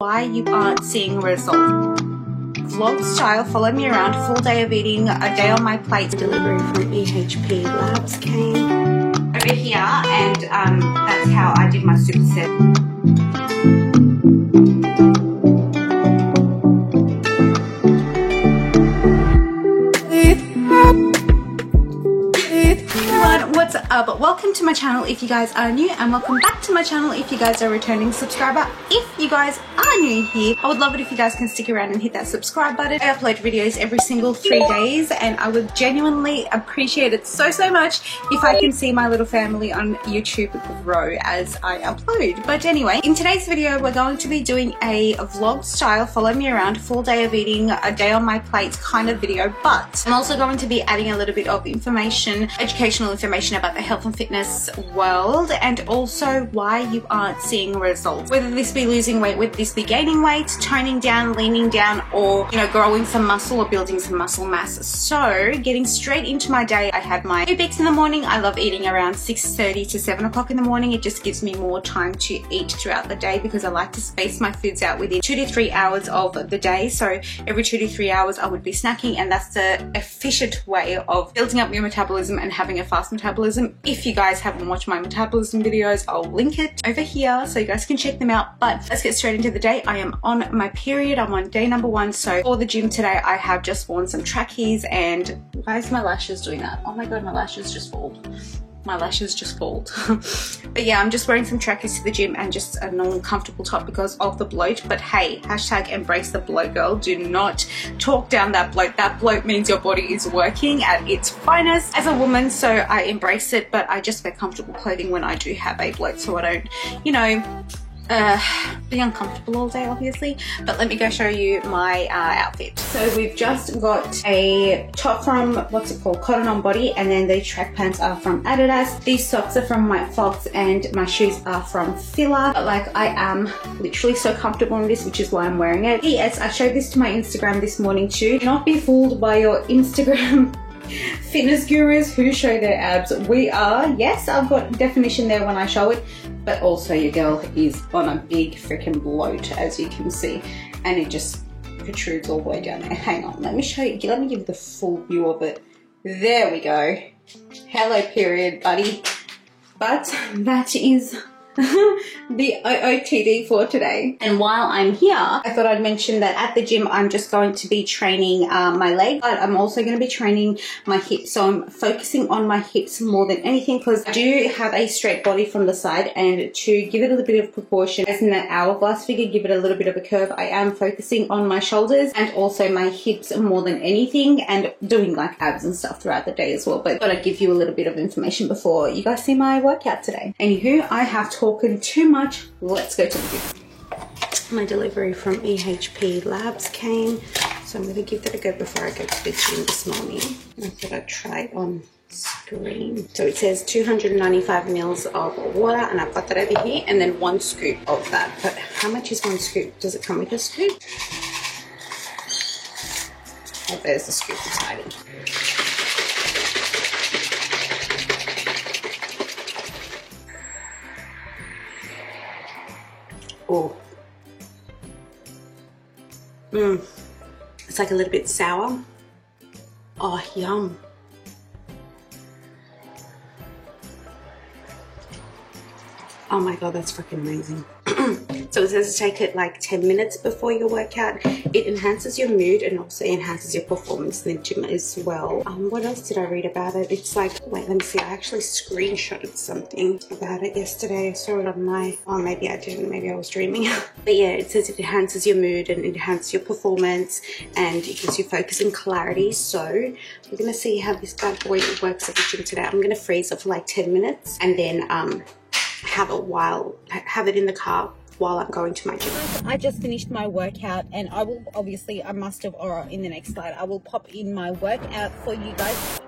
why you aren't seeing results. Vlog style, follow me around, full day of eating, a day on my plate. Delivery from EHP Labs came over here, and that's how I did my superset. What's up? Welcome to my channel if you guys are new, and welcome back to my channel if you guys are a returning subscriber. If you guys are new here, I would love it if you guys can stick around and hit that subscribe button. I upload videos every single 3 days, and I would genuinely appreciate it so much if I can see my little family on YouTube grow as I upload. But anyway, in today's video we're going to be doing a vlog style, follow me around, full day of eating, a day on my plate kind of video, but I'm also going to be adding a little bit of information, educational information about the health and fitness world, and also why you aren't seeing results. Whether this be losing weight, whether this be gaining weight, toning down, leaning down, or growing some muscle or building some muscle mass. So getting straight into my day, I have my Weet-Bix in the morning. I love eating around 6:30 to 7 o'clock in the morning. It just gives me more time to eat throughout the day because I like to space my foods out within 2 to 3 hours of the day. So every 2 to 3 hours I would be snacking, and that's the efficient way of building up your metabolism and having a fast metabolism. If you guys haven't watched my metabolism videos, I'll link it over here so you guys can check them out. But let's get straight into the day. I am on my period. I'm on day number 1. So for the gym today, I have just worn some trackies, and why is my lashes doing that? Oh my god, my lashes just fall. My lashes just fall. But yeah, I'm just wearing some trackies to the gym and just a normal comfortable top because of the bloat. But hey, hashtag embrace the bloat, girl. Do not talk down that bloat. That bloat means your body is working at its finest as a woman, so I embrace it. But I just wear comfortable clothing when I do have a bloat, so I don't, be uncomfortable all day, obviously. But let me go show you my outfit. So we've just got a top from, what's it called, Cotton On Body, and then the track pants are from Adidas. These socks are from White Fox, and my shoes are from Fila. Like, I am literally so comfortable in this, which is why I'm wearing it. Yes, I showed this to my Instagram this morning too. Do not be fooled by your Instagram fitness gurus who show their abs. We are, yes, I've got definition there when I show it, but also your girl is on a big freaking bloat, as you can see, and it just protrudes all the way down there. Hang on, let me show you, let me give you the full view of it. There we go. Hello period, buddy. But that is the OOTD for today. And while I'm here, I thought I'd mention that at the gym I'm just going to be training my leg, but I'm also going to be training my hips. So I'm focusing on my hips more than anything because I do have a straight body from the side, and to give it a little bit of proportion, as in that hourglass figure, give it a little bit of a curve, I am focusing on my shoulders and also my hips more than anything, and doing like abs and stuff throughout the day as well. But I thought I'd give you a little bit of information before you guys see my workout today. Anywho, I have talking too much. Let's go to the gym. My delivery from EHP Labs came, so I'm going to give that a go before I go to the gym this morning. I thought I'd try it on screen. So it says 295 mils of water, and I've got that over here, and then 1 scoop of that. But how much is 1 scoop? Does it come with a scoop? Oh, there's the scoop. It's hiding. Oh, it's like a little bit sour. Oh, yum. Oh my god, that's freaking amazing. So it says to take it like 10 minutes before your workout. It enhances your mood and also enhances your performance in the gym as well. What else did I read about it? It's like, wait, let me see. I actually screenshotted something about it yesterday. I saw it on my, oh, maybe I didn't. Maybe I was dreaming. But yeah, it says it enhances your mood and enhances your performance, and it gives you focus and clarity. So we're going to see how this bad boy works at the gym today. I'm going to freeze it for like 10 minutes and then have it in the car while I'm going to my gym. I just finished my workout, and I will obviously, I must have, or in the next slide, I will pop in my workout for you guys.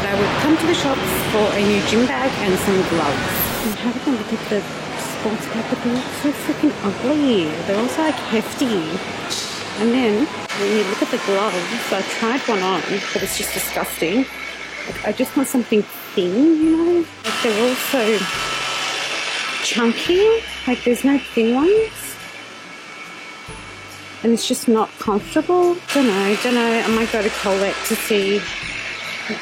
thought I would come to the shops for a new gym bag and some gloves. I'm having a look at the sports bag, but they're so freaking ugly. They're also like hefty. And then when you look at the gloves, so I tried one on, but it's just disgusting. Like, I just want something thin, you know? Like, they're also chunky. Like, there's no thin ones. And it's just not comfortable. Don't know. I might go to Colette to see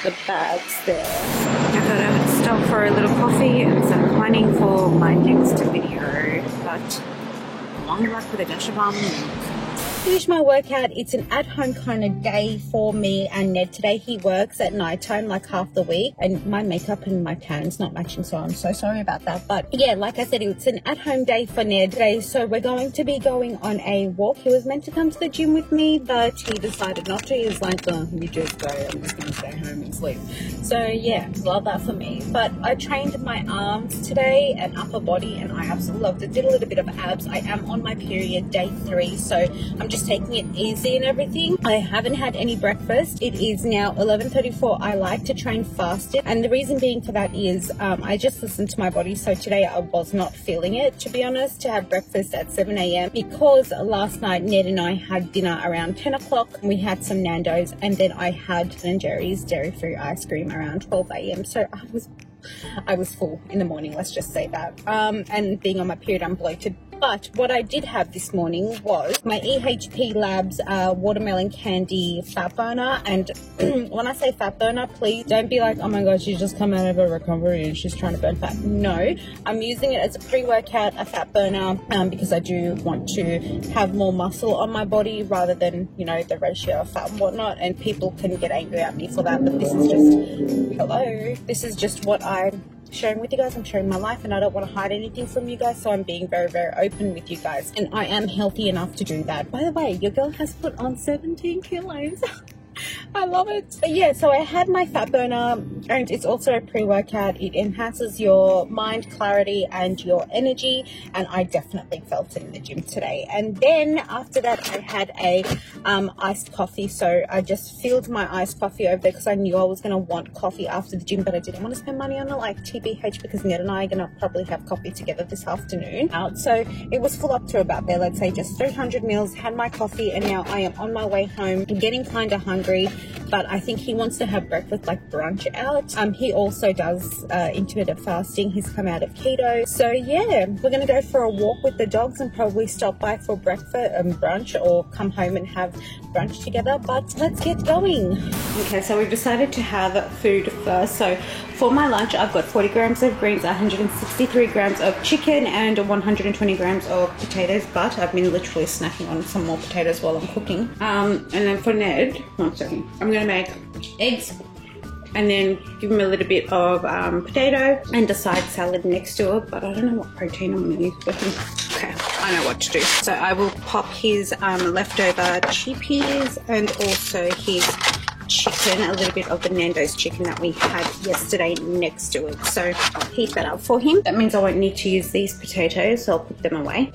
the bags there. I thought I would stop for a little coffee and some planning for my next video. But long luck with a dash of almond milk. Finished my workout. It's an at-home kind of day for me and Ned today. He works at nighttime like half the week, and my makeup and my tan's not matching, so I'm so sorry about that. But yeah, like I said, it's an at-home day for Ned today, so we're going to be going on a walk. He was meant to come to the gym with me, but he decided not to. He was like, oh, you just go, I'm just gonna stay home and sleep. So yeah, love that for me. But I trained my arms today and upper body, and I absolutely loved it. Did a little bit of abs. I am on my period, day 3, so I'm just taking it easy and everything. I haven't had any breakfast. It is now 11:34. I like to train fasted, and the reason being for that is I just listened to my body. So today I was not feeling it, to be honest, to have breakfast at 7 a.m. because last night Ned and I had dinner around 10 o'clock. We had some Nando's, and then I had Ben & Jerry's dairy-free ice cream around 12 a.m. So I was full in the morning, let's just say that. And being on my period, I'm bloated. But what I did have this morning was my EHP Labs watermelon candy fat burner. And when I say fat burner, please don't be like, oh my gosh, she's just come out of a recovery and she's trying to burn fat. No, I'm using it as a pre-workout, a fat burner, because I do want to have more muscle on my body rather than, you know, the ratio of fat and whatnot. And people can get angry at me for that, but this is just, hello, this is just what I'm sharing with you guys. I'm sharing my life, and I don't want to hide anything from you guys, so I'm being very, very open with you guys, and I am healthy enough to do that. By the way, your girl has put on 17 kilos. I love it. But yeah, so I had my fat burner, and it's also a pre-workout. It enhances your mind clarity and your energy, and I definitely felt it in the gym today. And then after that, I had a iced coffee. So I just filled my iced coffee over there because I knew I was going to want coffee after the gym, but I didn't want to spend money on it like TBH, because Ned and I are going to probably have coffee together this afternoon out. So it was full up to about there, let's say just 300 mils. Had my coffee, and now I am on my way home. I'm getting kind of hungry, but I think he wants to have breakfast, like brunch out. He also does intermittent fasting. He's come out of keto. So yeah, we're gonna go for a walk with the dogs and probably stop by for breakfast and brunch, or come home and have brunch together. But let's get going. Okay, so we've decided to have food first. So for my lunch, I've got 40 grams of greens, 163 grams of chicken, and 120 grams of potatoes. But I've been literally snacking on some more potatoes while I'm cooking. And then for Ned, 1 second, I'm gonna make eggs and then give him a little bit of potato and a side salad next to it, but I don't know what protein I'm gonna use for him. Okay, I know what to do. So I will pop his leftover chickpeas and also his chicken, a little bit of the Nando's chicken that we had yesterday next to it. So I'll heat that up for him. That means I won't need to use these potatoes, so I'll put them away.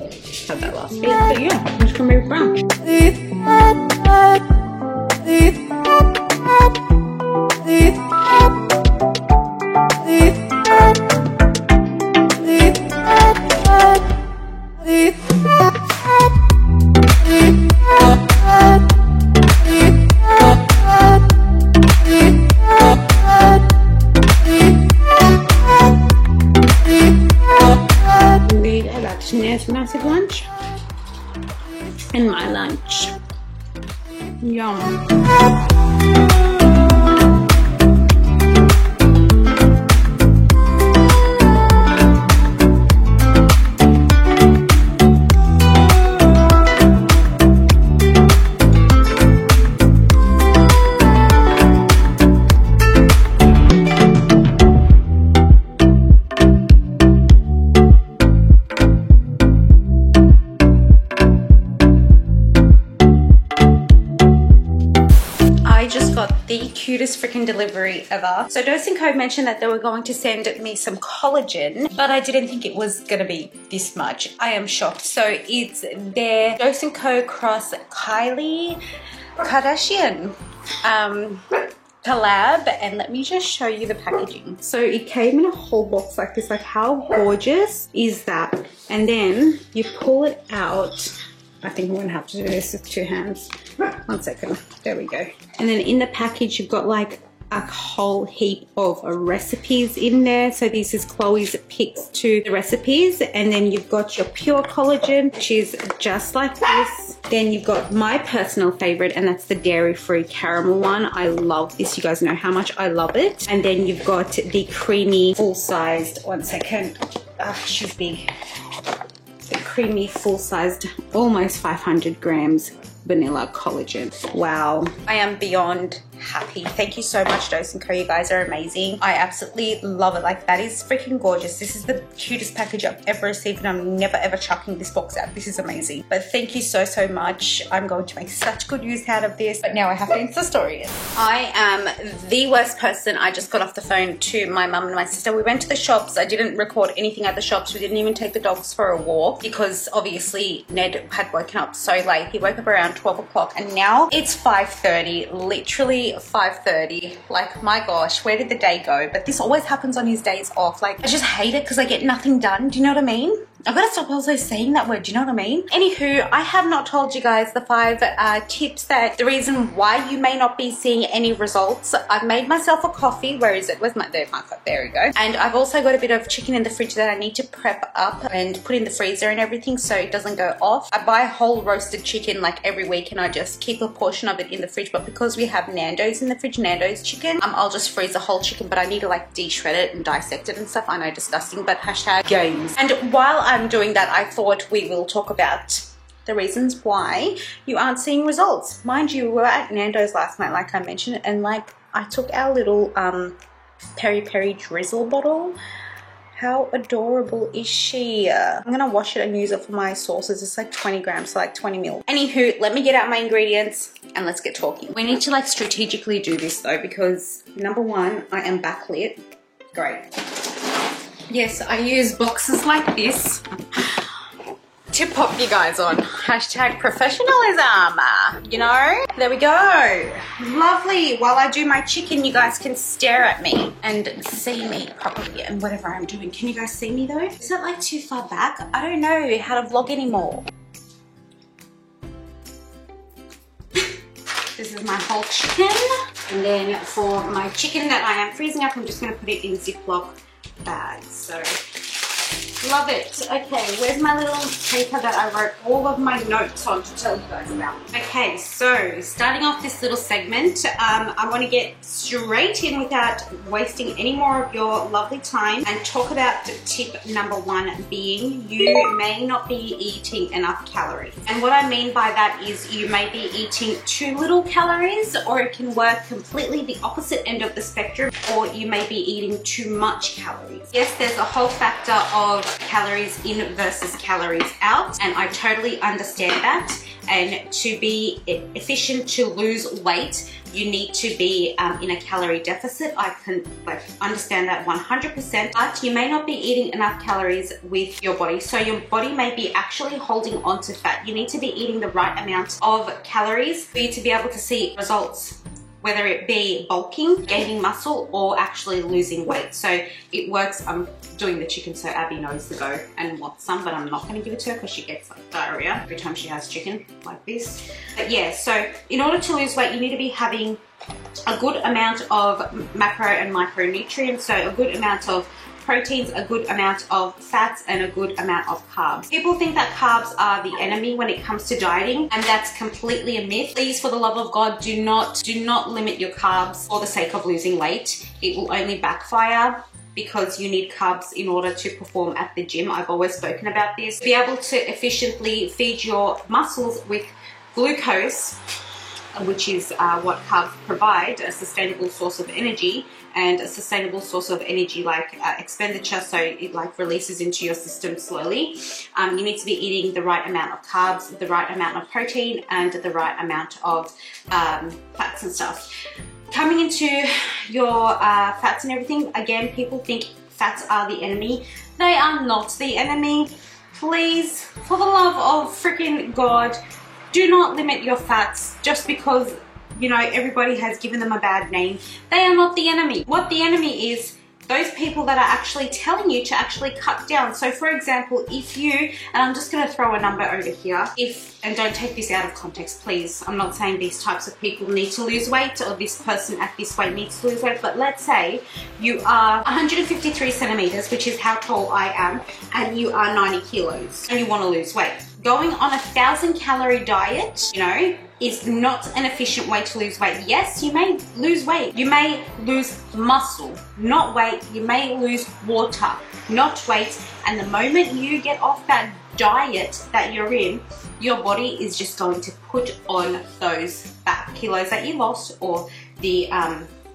Have that last bit. But yeah, I'm just gonna make brunch. Ned's massive lunch and my lunch. Yum. The cutest freaking delivery ever. So Dose & Co mentioned that they were going to send me some collagen, but I didn't think it was gonna be this much. I am shocked. So it's their Dose & Co cross Kylie Kardashian collab, and let me just show you the packaging. So it came in a whole box like this. Like, how gorgeous is that? And then you pull it out. I think I'm gonna have to do this with 2 hands. 1 second, there we go. And then in the package, you've got like a whole heap of recipes in there. So this is Chloe's picks to the recipes, and then you've got your pure collagen, which is just like this. Then you've got my personal favorite, and that's the dairy-free caramel one. I love this. You guys know how much I love it. And then you've got the creamy full-sized, 1 second, she's big. The creamy full-sized, almost 500 grams vanilla collagen. Wow, I am beyond happy. Thank you so much, Dose & Co. You guys are amazing. I absolutely love it. Like, that is freaking gorgeous. This is the cutest package I've ever received, and I'm never ever chucking this box out. This is amazing. But thank you so much. I'm going to make such good use out of this. But now I have to Insta story it. I am the worst person. I just got off the phone to my mum and my sister. We went to the shops. I didn't record anything at the shops. We didn't even take the dogs for a walk because obviously Ned had woken up so late. He woke up around 12 o'clock, and now it's 5:30, literally 5:30. Like, my gosh, where did the day go? But this always happens on his days off. Like, I just hate it because I get nothing done. Do you know what I mean? I've got to stop also saying that word. Do you know what I mean? Anywho, I have not told you guys the 5 tips that the reason why you may not be seeing any results. I've made myself a coffee. Where is it? Where's my, there we go. And I've also got a bit of chicken in the fridge that I need to prep up and put in the freezer and everything so it doesn't go off. I buy whole roasted chicken like every week, and I just keep a portion of it in the fridge. But because we have Nando's in the fridge, Nando's chicken, I'll just freeze the whole chicken, but I need to like de-shred it and dissect it and stuff. I know, disgusting, but hashtag games. And while I'm doing that, I thought we will talk about the reasons why you aren't seeing results. Mind you, we were at Nando's last night, like I mentioned, and like I took our little Peri Peri drizzle bottle. How adorable is she? I'm gonna wash it and use it for my sauces. It's like 20 grams, so like 20 mil. Anywho, let me get out my ingredients and let's get talking. We need to like strategically do this though, because number one, I am backlit. Great. Yes, I use boxes like this to pop you guys on. Hashtag professionalism, you know? There we go. Lovely. While I do my chicken, you guys can stare at me and see me properly and whatever I'm doing. Can you guys see me though? Is that like too far back? I don't know how to vlog anymore. This is my whole chicken. And then for my chicken that I am freezing up, I'm just gonna put it in Ziploc bags. So love it. Okay, where's my little paper that I wrote all of my notes on to tell you guys about? Okay, so starting off this little segment, I want to get straight in without wasting any more of your lovely time and talk about tip number one, being you may not be eating enough calories. And what I mean by that is you may be eating too little calories, or it can work completely the opposite end of the spectrum, or you may be eating too much calories. Yes, there's a whole factor of calories in versus calories out, and I totally understand that. And to be efficient, to lose weight, you need to be in a calorie deficit. I can understand that 100%, but you may not be eating enough calories with your body. So your body may be actually holding on to fat. You need to be eating the right amount of calories for you to be able to see results, whether it be bulking, gaining muscle, or actually losing weight. So it works. I'm doing the chicken so Abby knows the go and wants some, but I'm not going to give it to her because she gets like diarrhea every time she has chicken like this. But yeah, so in order to lose weight, you need to be having a good amount of macro and micronutrients, so a good amount of proteins, a good amount of fats, and a good amount of carbs. People think that carbs are the enemy when it comes to dieting, and that's completely a myth. Please, for the love of God, do not limit your carbs for the sake of losing weight. It will only backfire, because you need carbs in order to perform at the gym. I've always spoken about this. Be able to efficiently feed your muscles with glucose, which is what carbs provide, a sustainable source of energy, and a sustainable source of energy like expenditure, so it like releases into your system slowly. You need to be eating the right amount of carbs, the right amount of protein, and the right amount of fats and stuff. Coming into your fats and everything, again, people think fats are the enemy. They are not the enemy. Please, for the love of freaking God, do not limit your fats just because you know, everybody has given them a bad name. They are not the enemy. What the enemy is, those people that are actually telling you to actually cut down. So for example, if you, and I'm just gonna throw a number over here, and don't take this out of context, please. I'm not saying these types of people need to lose weight or this person at this weight needs to lose weight, but let's say you are 153 centimeters, which is how tall I am, and you are 90 kilos and you wanna lose weight. Going on a 1,000-calorie diet, you know, is not an efficient way to lose weight. Yes, you may lose weight. You may lose muscle, not weight. You may lose water, not weight. And the moment you get off that diet that you're in, your body is just going to put on those fat kilos that you lost, or the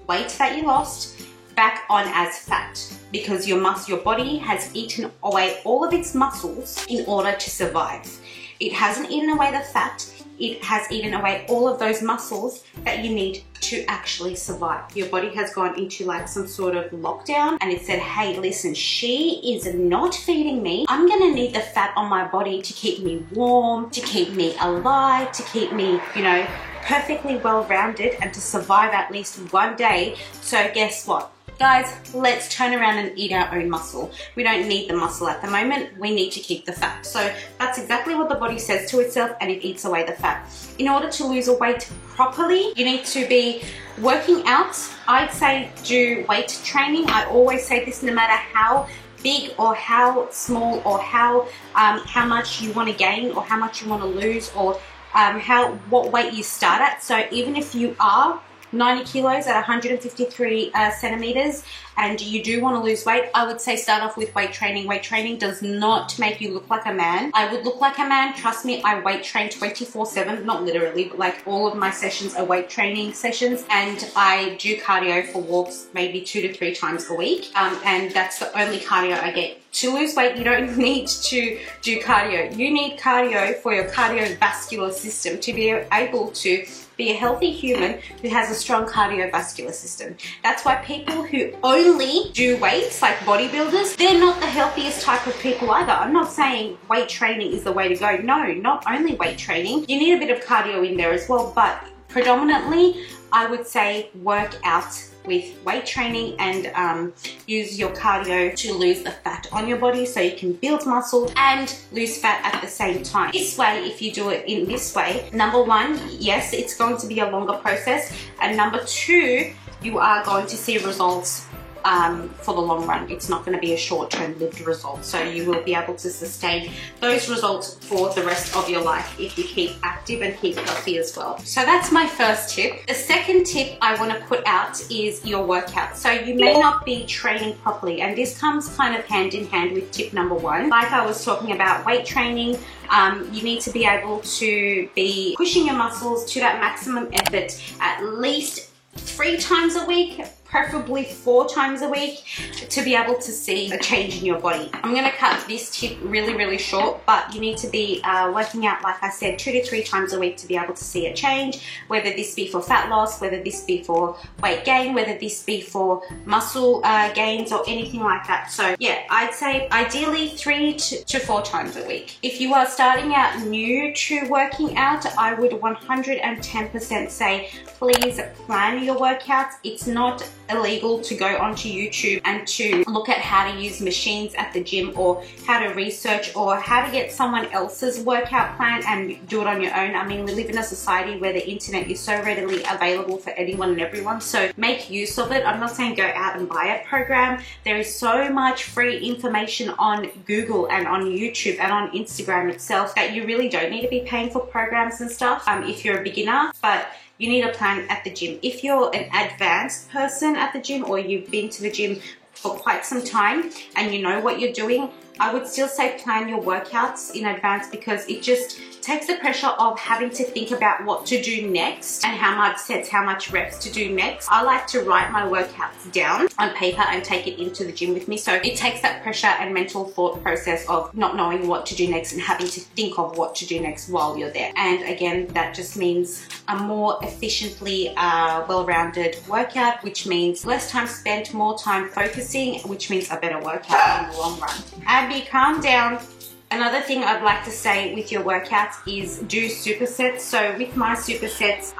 weight that you lost, back on as fat, because your body has eaten away all of its muscles in order to survive. It hasn't eaten away the fat, it has eaten away all of those muscles that you need to actually survive. Your body has gone into like some sort of lockdown, and it said, hey, listen, she is not feeding me. I'm gonna need the fat on my body to keep me warm, to keep me alive, to keep me, you know, perfectly well-rounded, and to survive at least one day. So guess what? Guys, let's turn around and eat our own muscle. We don't need the muscle at the moment. We need to keep the fat. So that's exactly what the body says to itself, and it eats away the fat. In order to lose a weight properly, you need to be working out. I'd say do weight training. I always say this, no matter how big or how small or how much you want to gain or how much you want to lose, or what weight you start at. So even if you are 90 kilos at 153 centimeters and you do want to lose weight, I would say start off with weight training. Weight training does not make you look like a man. I would look like a man, trust me. I weight train 24/7, not literally, but like all of my sessions are weight training sessions, and I do cardio for walks maybe 2 to 3 times a week, and that's the only cardio I get. To lose weight, you don't need to do cardio. You need cardio for your cardiovascular system to be able to be a healthy human who has a strong cardiovascular system. That's why people who only do weights, like bodybuilders, they're not the healthiest type of people either. I'm not saying weight training is the way to go. No, not only weight training. You need a bit of cardio in there as well, but predominantly, I would say work out with weight training and use your cardio to lose the fat on your body so you can build muscle and lose fat at the same time. This way, if you do it in this way, number one, yes, it's going to be a longer process, and number two, you are going to see results for the long run. It's not going to be a short-term lived result. So you will be able to sustain those results for the rest of your life if you keep active and keep healthy as well. So that's my first tip. The second tip I want to put out is your workout. So you may not be training properly, and this comes kind of hand in hand with tip number one. Like I was talking about weight training, you need to be able to be pushing your muscles to that maximum effort at least 3 times a week, preferably 4 times a week, to be able to see a change in your body. I'm going to cut this tip really, really short, but you need to be working out, like I said, 2 to 3 times a week to be able to see a change, whether this be for fat loss, whether this be for weight gain, whether this be for muscle gains or anything like that. So yeah, I'd say ideally 3 to 4 times a week. If you are starting out new to working out, I would 110% say please plan your workouts. It's not illegal to go onto YouTube and to look at how to use machines at the gym, or how to research, or how to get someone else's workout plan and do it on your own. I mean, we live in a society where the internet is so readily available for anyone and everyone, so make use of it. I'm not saying go out and buy a program. There is so much free information on Google and on YouTube and on Instagram itself that you really don't need to be paying for programs and stuff if you're a beginner. But you need a plan at the gym. If you're an advanced person at the gym, or you've been to the gym for quite some time and you know what you're doing, I would still say plan your workouts in advance, because it just takes the pressure of having to think about what to do next and how much sets, how much reps to do next. I like to write my workouts down on paper and take it into the gym with me, so it takes that pressure and mental thought process of not knowing what to do next and having to think of what to do next while you're there. And again, that just means a more efficiently well-rounded workout, which means less time spent, more time focusing, which means a better workout in the long run. Abby, calm down. Another thing I'd like to say with your workouts is do supersets. So with my supersets,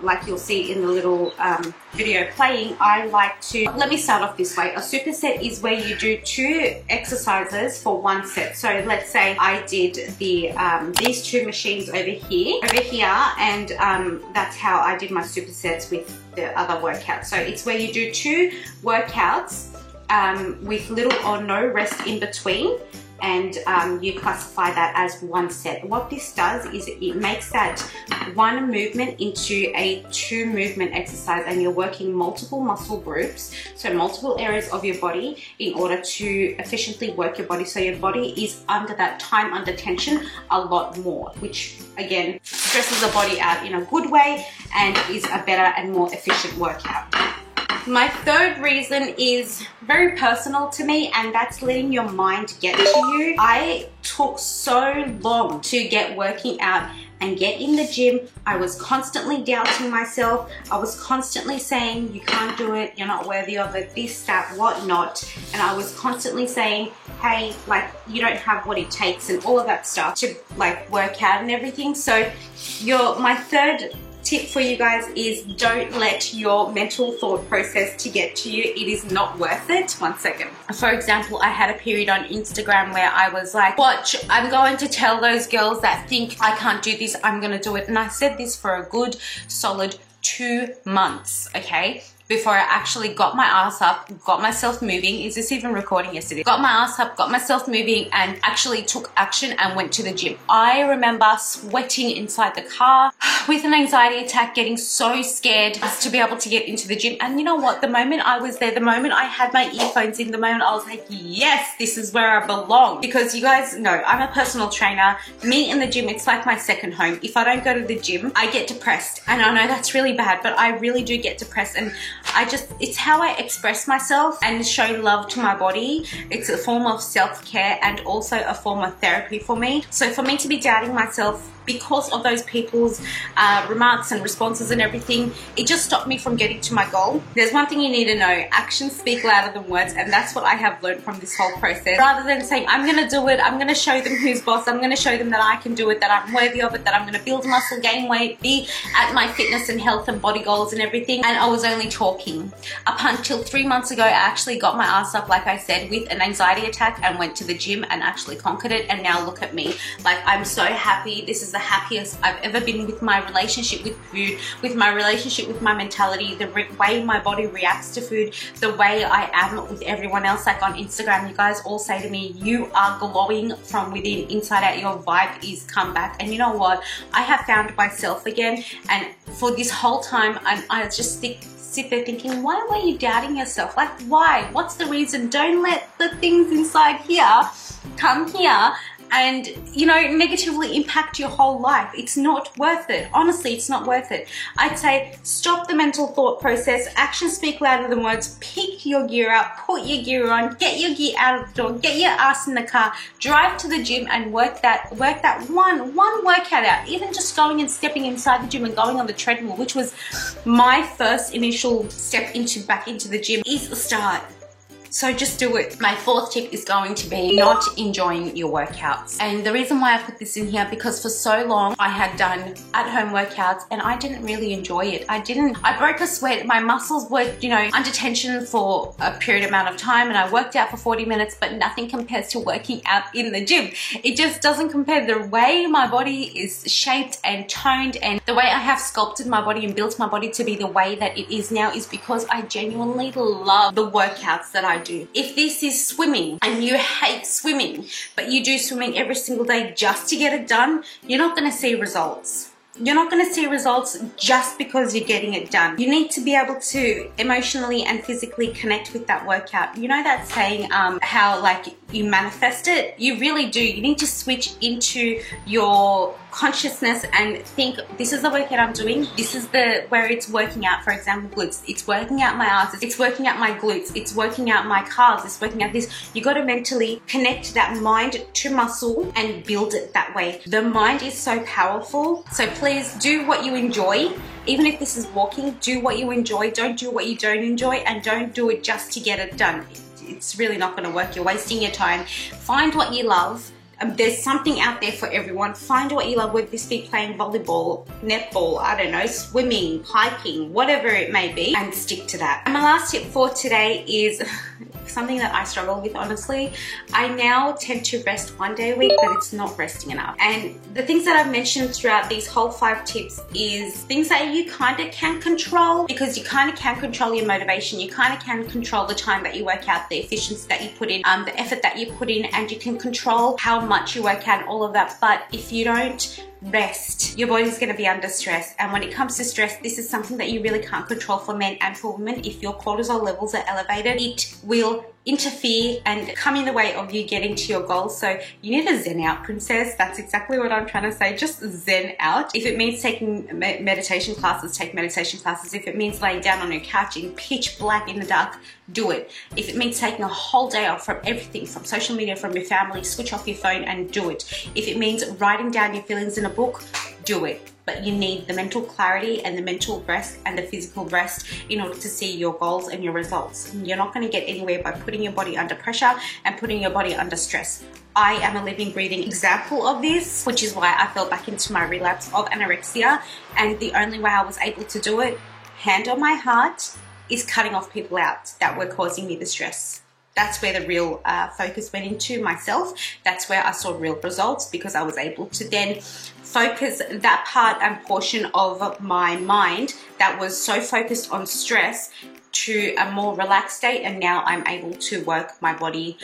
like you'll see in the little video playing, I like to, let me start off this way. A superset is where you do 2 exercises for 1 set. So let's say I did the these 2 machines over here, and that's how I did my supersets with the other workouts. So it's where you do 2 workouts with little or no rest in between, and you classify that as 1 set. What this does is it makes that 1 movement into a 2 movement exercise, and you're working multiple muscle groups, so multiple areas of your body, in order to efficiently work your body, so your body is under that time under tension a lot more, which again stresses the body out in a good way and is a better and more efficient workout. My third reason is very personal to me, and that's letting your mind get to you. I took so long to get working out and get in the gym. I was constantly doubting myself. I was constantly saying, you can't do it, you're not worthy of it, this, that, whatnot. And I was constantly saying, hey, like, you don't have what it takes and all of that stuff to like work out and everything. So my third tip for you guys is don't let your mental thought process to get to you. It is not worth it. One second. For example, I had a period on Instagram where I was like, watch, I'm going to tell those girls that think I can't do this, I'm going to do it. And I said this for a good solid 2 months, okay? Before I actually got my ass up, got myself moving. Is this even recording? Yes, it is. Got my ass up, got myself moving, and actually took action and went to the gym. I remember sweating inside the car with an anxiety attack, getting so scared to be able to get into the gym. And you know what? The moment I was there, the moment I had my earphones in, the moment I was like, yes, this is where I belong. Because you guys know, I'm a personal trainer. Me in the gym, it's like my second home. If I don't go to the gym, I get depressed. And I know that's really bad, but I really do get depressed. And it's how I express myself and show love to my body. It's a form of self-care and also a form of therapy for me. So for me to be doubting myself because of those people's remarks and responses and everything, it just stopped me from getting to my goal. There's one thing you need to know: actions speak louder than words, and that's what I have learned from this whole process. Rather than saying, I'm gonna do it, I'm gonna show them who's boss, I'm gonna show them that I can do it, that I'm worthy of it, that I'm gonna build muscle, gain weight, be at my fitness and health and body goals and everything, and I was only talking. Up until 3 months ago, I actually got my ass up, like I said, with an anxiety attack, and went to the gym and actually conquered it. And now look at me. Like, I'm so happy. This is the happiest I've ever been with my relationship with food, with my relationship with my mentality, the way my body reacts to food, the way I am with everyone else. Like on Instagram, you guys all say to me, you are glowing from within, inside out, your vibe is come back. And you know what? I have found myself again, and for this whole time, I just sit there thinking, why were you doubting yourself? Like, why? What's the reason? Don't let the things inside here come here and, you know, negatively impact your whole life. It's not worth it. Honestly, it's not worth it. I'd say stop the mental thought process. Actions speak louder than words. Pick your gear up, put your gear on, get your gear out of the door, get your ass in the car, drive to the gym and work that one workout out. Even just going and stepping inside the gym and going on the treadmill, which was my first initial step back into the gym, is a start. So just do it. My fourth tip is going to be not enjoying your workouts. And the reason why I put this in here, because for so long I had done at-home workouts and I didn't really enjoy it. I broke a sweat. My muscles were, you know, under tension for a period amount of time, and I worked out for 40 minutes, but nothing compares to working out in the gym. It just doesn't compare. The way my body is shaped and toned, and the way I have sculpted my body and built my body to be the way that it is now, is because I genuinely love the workouts that I do. If this is swimming and you hate swimming, but you do swimming every single day just to get it done, you're not going to see results. You're not going to see results just because you're getting it done. You need to be able to emotionally and physically connect with that workout. You know that saying, how like you manifest it? You really do. You need to switch into your consciousness and think, this is the workout I'm doing. This is where it's working out. For example, glutes. It's working out my arms. It's working out my glutes. It's working out my calves. It's working out this. You got to mentally connect that mind to muscle and build it that way. The mind is so powerful. So please do what you enjoy. Even if this is walking, do what you enjoy. Don't do what you don't enjoy, and don't do it just to get it done. It's really not going to work. You're wasting your time. Find what you love. There's something out there for everyone. Find what you love, whether this be playing volleyball, netball, I don't know, swimming, hiking, whatever it may be, and stick to that. And my last tip for today is something that I struggle with, honestly. I now tend to rest one day a week, but it's not resting enough. And the things that I've mentioned throughout these whole 5 tips is things that you kind of can control, because you kind of can control your motivation. You kind of can control the time that you work out, the efficiency that you put in, the effort that you put in, and you can control how much you work out and all of that. But if you don't rest, your body's going to be under stress. And when it comes to stress, this is something that you really can't control for men and for women. If your cortisol levels are elevated, it will interfere and come in the way of you getting to your goals. So you need to zen out, princess. That's exactly what I'm trying to say. Just zen out. If it means taking meditation classes, take meditation classes. If it means laying down on your couch in pitch black in the dark, do it. If it means taking a whole day off from everything, from social media, from your family, switch off your phone and do it. If it means writing down your feelings in a book, do it. But you need the mental clarity and the mental rest and the physical rest in order to see your goals and your results. You're not going to get anywhere by putting your body under pressure and putting your body under stress. I am a living, breathing example of this, which is why I fell back into my relapse of anorexia. And the only way I was able to do it, hand on my heart, is cutting off people out that were causing me the stress. That's where the real focus went into myself. That's where I saw real results, because I was able to then focus that part and portion of my mind that was so focused on stress to a more relaxed state, and now I'm able to work my body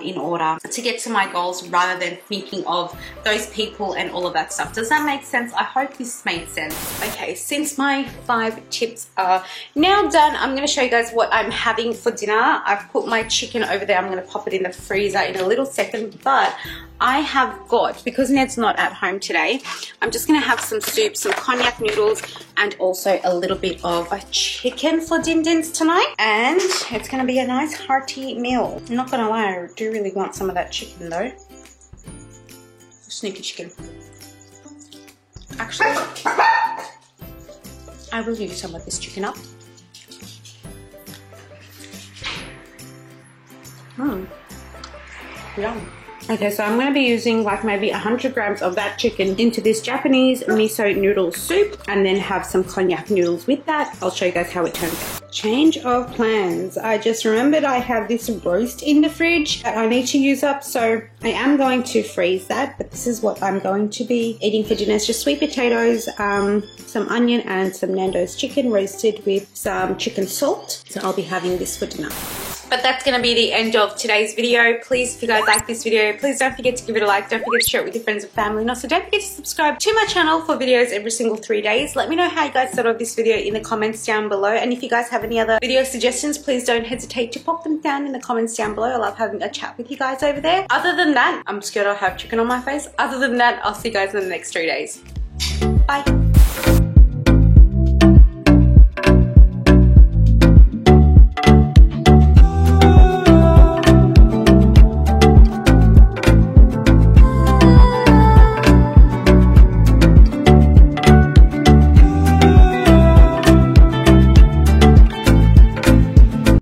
in order to get to my goals rather than thinking of those people and all of that stuff. Does that make sense? I hope this made sense. Okay, since my 5 tips are now done, I'm going to show you guys what I'm having for dinner. I've put my chicken over there. I'm going to pop it in the freezer in a little second, but I have got, because Ned's not at home today, I'm just going to have some soup, some cognac noodles, and also a little bit of a chicken for Din Din's tonight. And it's going to be a nice hearty meal. I'm not going to lie, I do really want some of that chicken though. Sneaky chicken. Actually, I will use some of this chicken up. Yum. Okay, so I'm going to be using like maybe 100 grams of that chicken into this Japanese miso noodle soup, and then have some cognac noodles with that. I'll show you guys how it turns out. Change of plans. I just remembered I have this roast in the fridge that I need to use up, so I am going to freeze that, but this is what I'm going to be eating for dinner. It's just sweet potatoes, some onion, and some Nando's chicken roasted with some chicken salt. So I'll be having this for dinner. But that's going to be the end of today's video. Please, if you guys like this video, please don't forget to give it a like. Don't forget to share it with your friends and family. And also don't forget to subscribe to my channel for videos every single 3 days. Let me know how you guys thought of this video in the comments down below. And if you guys have any other video suggestions, please don't hesitate to pop them down in the comments down below. I love having a chat with you guys over there. Other than that, I'm scared I'll have chicken on my face. Other than that, I'll see you guys in the next 3 days. Bye.